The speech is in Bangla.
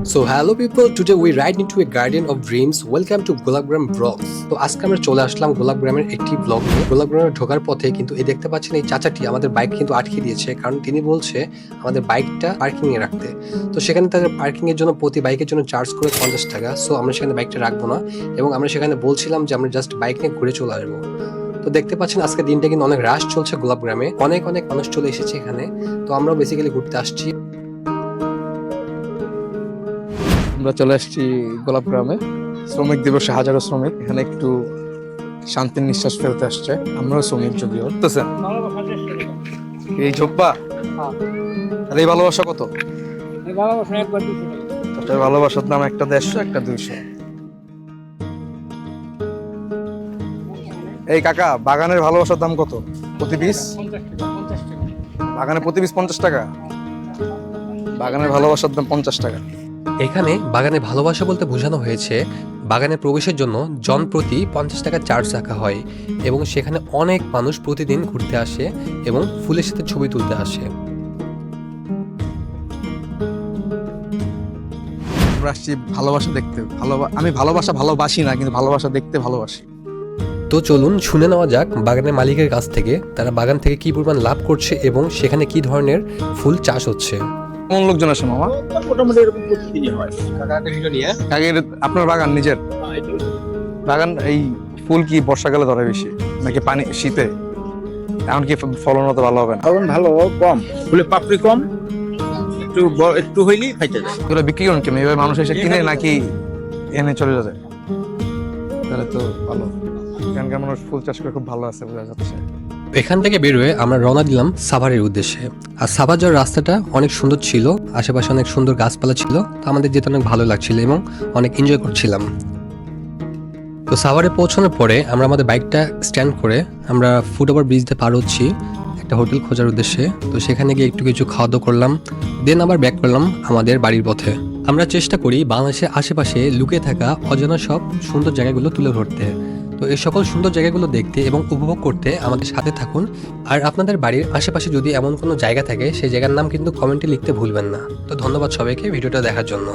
So hello people, today we ride into a garden of dreams. Welcome to Golapgram blogs. তো আজকে আমরা চলে আসলাম গোলাপগ্রামের একটি ব্লগ নিয়ে। গোলাপগ্রামে ঢোকার পথে কিন্তু এই দেখতে পাচ্ছেন এই চাচাটি আমাদের বাইক কিন্তু আটকে দিয়েছে, কারণ তিনি বলছে আমাদের বাইকটা পার্কিং এ রাখতে। তো সেখানে তাদের পার্কিং এর জন্য প্রতি বাইকের জন্য চার্জ করে 50 টাকা। সো আমরা সেখানে বাইকটা রাখবো না এবং আমরা সেখানে বলছিলাম যে আমরা জাস্ট বাইক নিয়ে ঘুরে চলে আসবো। তো দেখতে পাচ্ছেন আজকে দিনটা কিন্তু অনেক রাশ চলছে গোলাপগ্রামে, অনেক মানুষ চলে এসেছে এখানে। তো আমরাও বেসিক্যালি ঘুরতে আসছি। আমরা চলে আসছি গোলাপগ্রামে। শ্রমিক দিবসে হাজারো শ্রমিক এখানে একটু শান্তির নিঃশ্বাস ফেলতে আসছে। আমরাও শ্রমিক যদিও। এই ঝোপ্পা আর এই ভালোবাসা কত? ভালোবাসার দাম একটা 150, একটা 200। এই কাকা, বাগানের ভালোবাসার দাম কত? প্রতি পিস বাগানে প্রতি পিস 50 টাকা। বাগানের ভালোবাসার দাম 50 টাকা। এখানে বাগানে ভালোবাসা বলতে বোঝানো হয়েছে বাগানে প্রবেশের জন্য জন প্রতি 50 টাকা চার্জ রাখা হয় এবং সেখানে অনেক মানুষ প্রতিদিন ঘুরতে আসে এবং ফুলের সাথে ছবি তুলতে আসে। আমরা আসছি ভালোবাসা দেখতে। আমি ভালোবাসা ভালোবাসি না, কিন্তু ভালোবাসা দেখতে ভালোবাসি। তো চলুন শুনে নেওয়া যাক বাগানের মালিকের কাছ থেকে তারা বাগান থেকে কি পরিমাণ লাভ করছে এবং সেখানে কি ধরনের ফুল চাষ হচ্ছে। কোন লোকজন আসে মামা? মোটামুটি এরকম প্রতিদিনই হয়। কাকের আপনার বাগান নিজের বাগান? এই ফুল কি বর্ষাকালে ধরে বেশি নাকি পানি শীতে? এখন কি ফলন হতে ভালো হবে না? ফলন ভালো, কম ফুলে পাপড়ি কম, একটু হইলেই ফাইটে যায়। এগুলো বিক্রি করেন কেমন? এবার মানুষ এসে কিনে নাকি এনে চলে যায়? তাহলে তো ভালো। এখানকার মানুষ ফুল চাষ করে খুব ভালো আছে বোঝা যাচ্ছে। এখান থেকে বেরোয় আমরা রওনা দিলাম সাভারের উদ্দেশ্যে। আর সাভার যাওয়ার রাস্তাটা অনেক সুন্দর ছিল, আশেপাশে অনেক সুন্দর গাছপালা ছিল। তো আমাদের যেতে অনেক ভালো লাগছিল এবং অনেক এনজয় করছিলাম। তো সাভারে পৌঁছানোর পরে আমরা আমাদের বাইকটা স্ট্যান্ড করে আমরা ফুটওভার ব্রিজ দিয়ে পার হচ্ছি একটা হোটেল খোঁজার উদ্দেশ্যে। তো সেখানে গিয়ে একটু কিছু খাওয়া দাওয়া করলাম, দেন আবার ব্যাক করলাম আমাদের বাড়ির পথে। আমরা চেষ্টা করি বাংলাদেশের আশেপাশে লুকিয়ে থাকা অজানা সব সুন্দর জায়গাগুলো তুলে ধরতে। তো এই সকল সুন্দর জায়গাগুলো দেখতে এবং উপভোগ করতে আমাদের সাথে থাকুন। আর আপনাদের বাড়ির আশেপাশে যদি এমন কোনো জায়গা থাকে সেই জায়গার নাম কিন্তু কমেন্টে লিখতে ভুলবেন না। তো ধন্যবাদ সবাইকে ভিডিওটা দেখার জন্য।